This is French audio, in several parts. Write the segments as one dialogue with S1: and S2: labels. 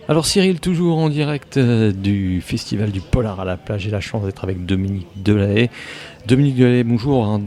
S1: Alors Cyril, toujours en direct du festival du Polar à la plage, j'ai la chance d'être avec Dominique Delahaye. Dominique Delahaye, bonjour.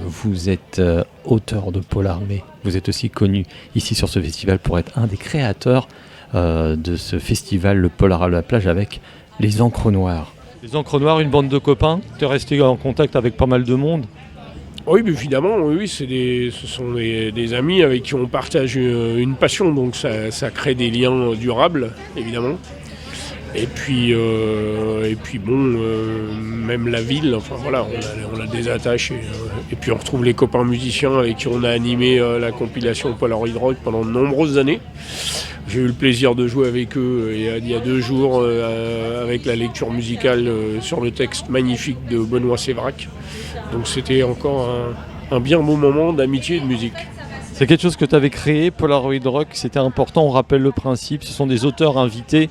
S1: Vous êtes auteur de polar, mais vous êtes aussi connu ici sur ce festival pour être un des créateurs de ce festival, le Polar à la plage, avec les Encres Noires. Les Encres Noires, une bande de copains, tu es resté en contact avec pas mal de monde.
S2: Oui, mais évidemment, oui, ce sont des amis avec qui on partage une passion, donc ça crée des liens durables, évidemment. Et puis même la ville, enfin voilà, on a des attaches et puis on retrouve les copains musiciens avec qui on a animé la compilation Polaroid Rock pendant de nombreuses années. J'ai eu le plaisir de jouer avec eux il y a 2 jours avec la lecture musicale sur le texte magnifique de Benoît Sévrac. Donc c'était encore un bien beau moment d'amitié et de musique.
S1: C'est quelque chose que tu avais créé, Polaroid Rock, c'était important, on rappelle le principe, ce sont des auteurs invités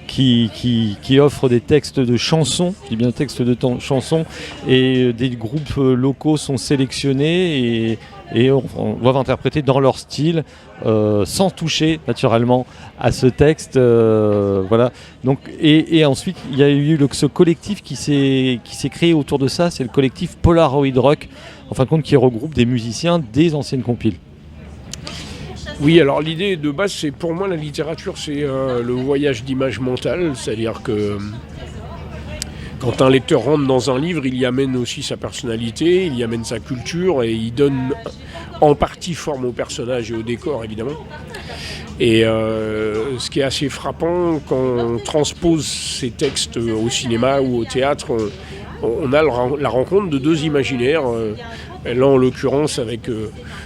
S1: qui offrent des textes de chansons, je dis bien textes de chansons, et des groupes locaux sont sélectionnés et on doit interpréter dans leur style, sans toucher naturellement à ce texte. Voilà. Donc, et ensuite, il y a eu ce collectif qui s'est créé autour de ça, c'est le collectif Polaroid Rock, en fin de compte qui regroupe des musiciens des anciennes compiles.
S2: Oui, alors l'idée de base, c'est pour moi la littérature, c'est le voyage d'image mentale, c'est-à-dire que quand un lecteur rentre dans un livre, il y amène aussi sa personnalité, il y amène sa culture et il donne en partie forme au personnage et au décor, évidemment. Et ce qui est assez frappant, quand on transpose ces textes au cinéma ou au théâtre, on a la rencontre de 2 imaginaires. Là, en l'occurrence, avec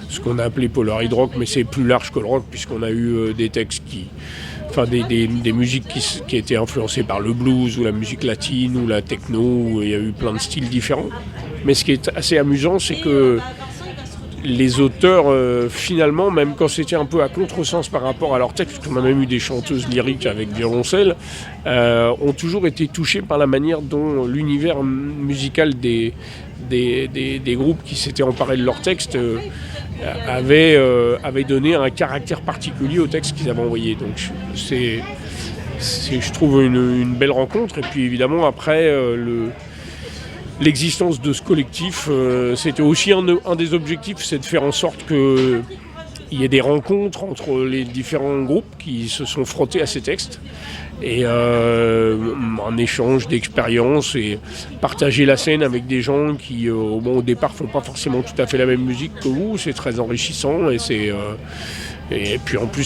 S2: ce qu'on a appelé Polaroid Rock, mais c'est plus large que le rock, puisqu'on a eu des textes des musiques qui étaient influencées par le blues, ou la musique latine, ou la techno, où il y a eu plein de styles différents. Mais ce qui est assez amusant, c'est que les auteurs, finalement, même quand c'était un peu à contresens par rapport à leur texte, parce qu'on a même eu des chanteuses lyriques avec violoncelle, ont toujours été touchés par la manière dont l'univers musical des groupes qui s'étaient emparés de leur texte avait donné un caractère particulier au texte qu'ils avaient envoyé. Donc c'est je trouve une belle rencontre. Et puis évidemment après l'existence de ce collectif, c'était aussi un des objectifs, c'est de faire en sorte qu'il y ait des rencontres entre les différents groupes qui se sont frottés à ces textes et un échange d'expériences et partager la scène avec des gens qui au départ font pas forcément tout à fait la même musique que vous, c'est très enrichissant et puis en plus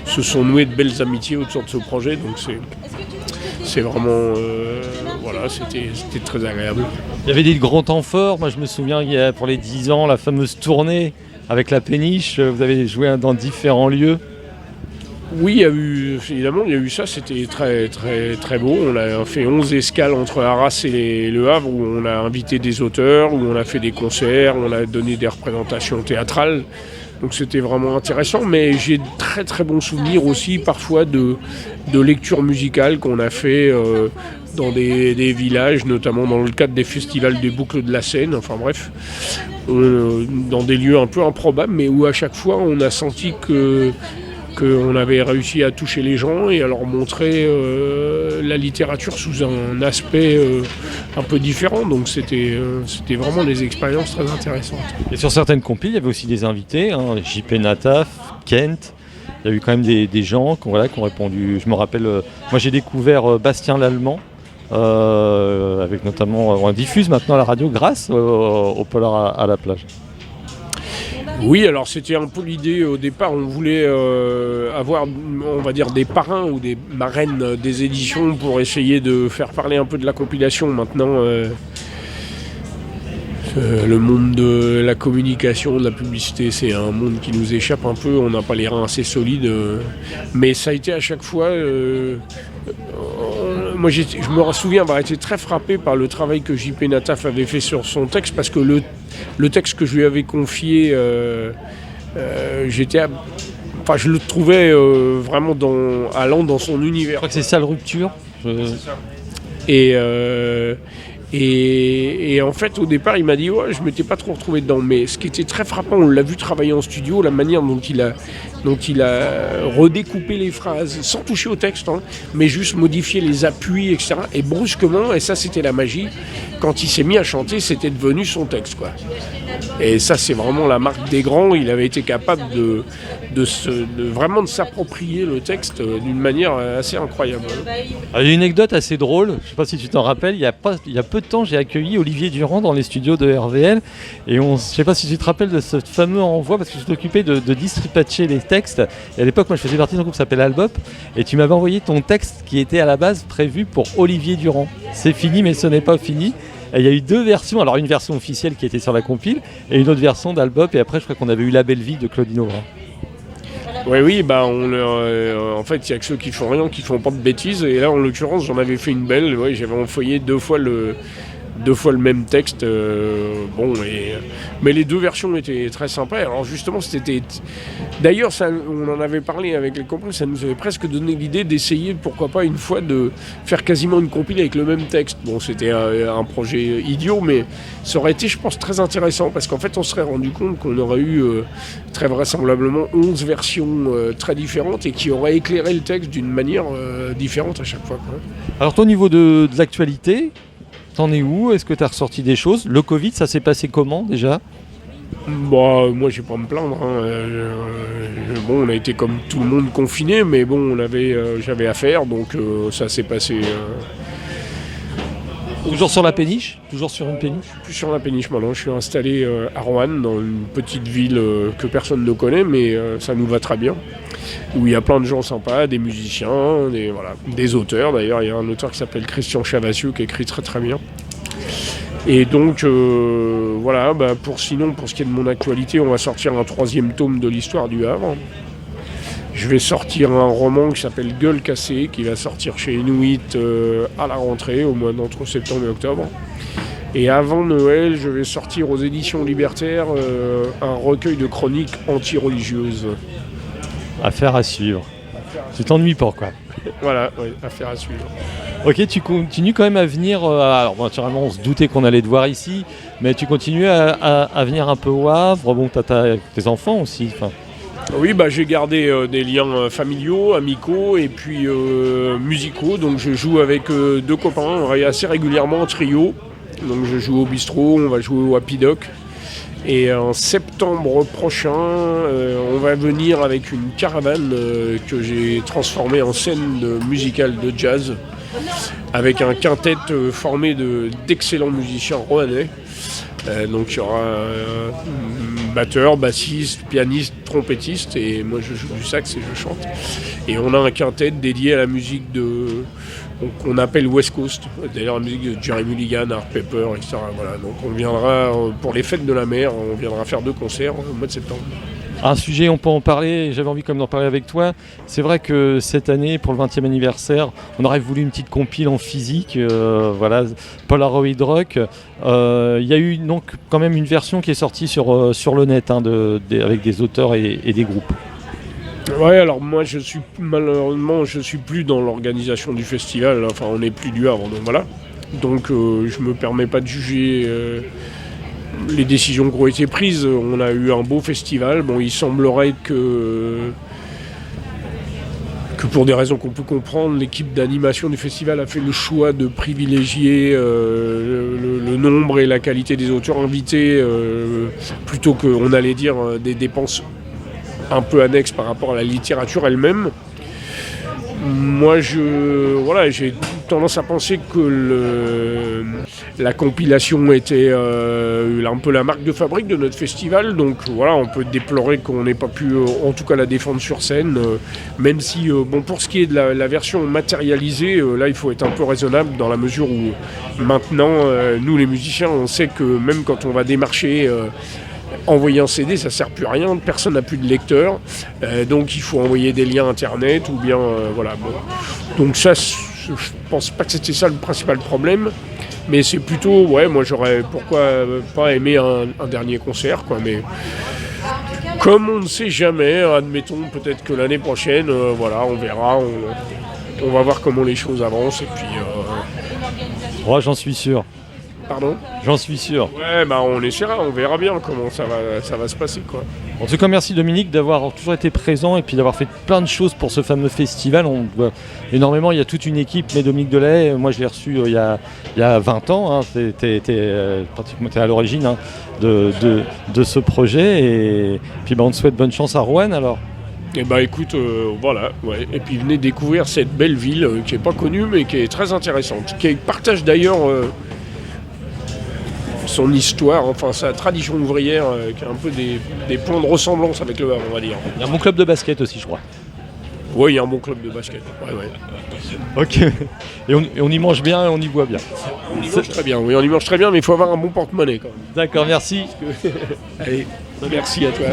S2: se sont noués de belles amitiés autour de ce projet, donc c'est vraiment voilà, c'était très agréable.
S1: Il y avait des grands temps forts, moi je me souviens il y a pour les 10 ans la fameuse tournée avec la péniche, vous avez joué dans différents lieux.
S2: Oui, il y a eu ça, c'était très très très beau. On a fait 11 escales entre Arras et Le Havre où on a invité des auteurs, où on a fait des concerts, où on a donné des représentations théâtrales. Donc c'était vraiment intéressant, mais j'ai de très très bons souvenirs aussi parfois de lectures musicales qu'on a fait dans des villages, notamment dans le cadre des festivals des Boucles de la Seine, enfin bref, dans des lieux un peu improbables, mais où à chaque fois on a senti qu'on avait réussi à toucher les gens et à leur montrer la littérature sous un aspect un peu différent. Donc c'était vraiment des expériences très intéressantes.
S1: Et sur certaines compiles, il y avait aussi des invités, JP Nataf, Kent. Il y a eu quand même des gens qui ont répondu. Je me rappelle, moi j'ai découvert Bastien Lallemand, avec notamment, on diffuse maintenant à la radio grâce au Polar à la plage.
S2: Oui, alors c'était un peu l'idée au départ, on voulait avoir, on va dire, des parrains ou des marraines des éditions pour essayer de faire parler un peu de la compilation. Maintenant, le monde de la communication, de la publicité, c'est un monde qui nous échappe un peu, on n'a pas les reins assez solides, mais ça a été à chaque fois... moi, je me souviens avoir été très frappé par le travail que JP Nataf avait fait sur son texte, parce que le texte que je lui avais confié, je le trouvais vraiment allant dans son univers.
S1: Je crois que c'est ça le Rupture.
S2: Et Et en fait, au départ, il m'a dit ouais, je m'étais pas trop retrouvé dedans. Mais ce qui était très frappant, on l'a vu travailler en studio, la manière dont il a redécoupé les phrases, sans toucher au texte, hein, mais juste modifier les appuis, etc. Et brusquement, et ça c'était la magie, quand il s'est mis à chanter, c'était devenu son texte, quoi. Et ça, c'est vraiment la marque des grands. Il avait été capable de vraiment de s'approprier le texte d'une manière assez incroyable.
S1: Il y a une anecdote assez drôle, je ne sais pas si tu t'en rappelles, il y a peu de temps j'ai accueilli Olivier Durand dans les studios de RVL et je ne sais pas si tu te rappelles de ce fameux envoi parce que je t'occupais de dispatcher les textes et à l'époque moi je faisais partie d'un groupe qui s'appelle Albop et tu m'avais envoyé ton texte qui était à la base prévu pour Olivier Durand. C'est fini mais ce n'est pas fini. Et il y a eu 2 versions, alors une version officielle qui était sur la compile et une autre version d'Albop et après je crois qu'on avait eu La Belle Vie de Claudine Aubrain.
S2: Oui, en fait, il n'y a que ceux qui font rien, qui font pas de bêtises. Et là, en l'occurrence, j'en avais fait une belle. Ouais, j'avais envoyé 2 fois le même texte. Mais les 2 versions étaient très sympas. Alors justement, d'ailleurs, on en avait parlé avec les compos, ça nous avait presque donné l'idée d'essayer, pourquoi pas, une fois de faire quasiment une compile avec le même texte. Bon, c'était un projet idiot, mais ça aurait été, je pense, très intéressant, parce qu'en fait, on se serait rendu compte qu'on aurait eu très vraisemblablement 11 versions très différentes et qui auraient éclairé le texte d'une manière différente à chaque fois, quoi.
S1: Alors toi, au niveau de l'actualité, t'en es où ? Est-ce que tu as ressorti des choses ? Le Covid, ça s'est passé comment déjà ?
S2: Moi, je vais pas me plaindre, hein. On a été comme tout le monde confiné, mais bon, j'avais affaire, donc ça s'est passé.
S1: Toujours sur la péniche ? Toujours sur une péniche ?
S2: Je suis plus sur la péniche maintenant, je suis installé à Roanne, dans une petite ville que personne ne connaît, mais ça nous va très bien. Où il y a plein de gens sympas, des musiciens, des auteurs. D'ailleurs, il y a un auteur qui s'appelle Christian Chavassieux qui écrit très très bien. Et donc, pour ce qui est de mon actualité, on va sortir un 3e tome de l'histoire du Havre. Je vais sortir un roman qui s'appelle Gueule cassée, qui va sortir chez Inuit à la rentrée, au mois d'entre septembre et octobre. Et avant Noël, je vais sortir aux éditions Libertaires un recueil de chroniques anti-religieuses.
S1: Affaire à suivre. Tu t'ennuies pas, quoi.
S2: Voilà, oui, affaire à suivre.
S1: Ok, tu continues quand même à venir. Alors, naturellement, on se doutait qu'on allait te voir ici, mais tu continues à venir un peu au Havre. Bon, t'as tes enfants aussi.
S2: Oui, j'ai gardé des liens familiaux, amicaux et puis musicaux. Donc, je joue avec 2 copains assez régulièrement en trio. Donc, je joue au bistrot, on va jouer au Happy Doc. Et en septembre prochain, on va venir avec une caravane que j'ai transformée en scène musicale de jazz, avec un quintet formé d'excellents musiciens roannais. Donc il y aura batteur, bassiste, pianiste, trompettiste, et moi je joue du sax et je chante. Et on a un quintet dédié à la musique qu'on appelle West Coast, d'ailleurs la musique de Jerry Mulligan, Art Pepper, etc. Voilà. Donc on viendra pour les fêtes de la mer, on viendra faire 2 concerts au mois de septembre.
S1: Un sujet, on peut en parler, j'avais envie d'en parler avec toi. C'est vrai que cette année, pour le 20e anniversaire, on aurait voulu une petite compile en physique, Polaroid Rock. Il y a eu donc quand même une version qui est sortie sur le net, avec des auteurs et des groupes.
S2: Ouais, alors moi malheureusement je suis plus dans l'organisation du festival, enfin on n'est plus du Havre, donc voilà. Donc je me permets pas de juger les décisions qui ont été prises. On a eu un beau festival, il semblerait que pour des raisons qu'on peut comprendre, l'équipe d'animation du festival a fait le choix de privilégier le nombre et la qualité des auteurs invités plutôt qu'on allait dire des dépenses un peu annexe par rapport à la littérature elle-même. Moi, j'ai tendance à penser que la compilation était un peu la marque de fabrique de notre festival. Donc voilà, on peut déplorer qu'on n'ait pas pu, en tout cas, la défendre sur scène. Même si, pour ce qui est de la version matérialisée, là, il faut être un peu raisonnable dans la mesure où maintenant, nous les musiciens, on sait que même quand on va démarcher envoyer un CD, ça sert plus à rien, personne n'a plus de lecteur, donc il faut envoyer des liens internet ou bien Donc ça, je pense pas que c'était ça le principal problème, mais c'est plutôt, moi j'aurais pourquoi pas aimé un dernier concert, quoi, mais comme on ne sait jamais, admettons peut-être que l'année prochaine, on verra, on va voir comment les choses avancent et puis.
S1: J'en suis sûr.
S2: Pardon ?
S1: J'en suis sûr.
S2: Ouais, bah on essaiera, on verra bien comment ça va se passer, quoi.
S1: En tout cas, merci Dominique d'avoir toujours été présent et puis d'avoir fait plein de choses pour ce fameux festival. On voit énormément, il y a toute une équipe, mais Dominique Delay, moi je l'ai reçu il y a 20 ans, hein, t'es pratiquement à l'origine hein, de ce projet. Et puis on te souhaite bonne chance à Rouen alors.
S2: Et bah écoute, voilà, ouais. Et puis venez découvrir cette belle ville qui n'est pas connue mais qui est très intéressante, qui partage d'ailleurs son histoire, enfin sa tradition ouvrière, qui a un peu des points de ressemblance avec le Havre, on va dire.
S1: Il y a un bon club de basket aussi, je crois.
S2: Oui, il y a un bon club de basket. Ouais.
S1: Ok. Et on y mange bien et on y boit bien.
S2: On y mange très bien, oui, on y mange très bien, mais il faut avoir un bon porte-monnaie quand même.
S1: D'accord, merci.
S2: Allez, merci à toi.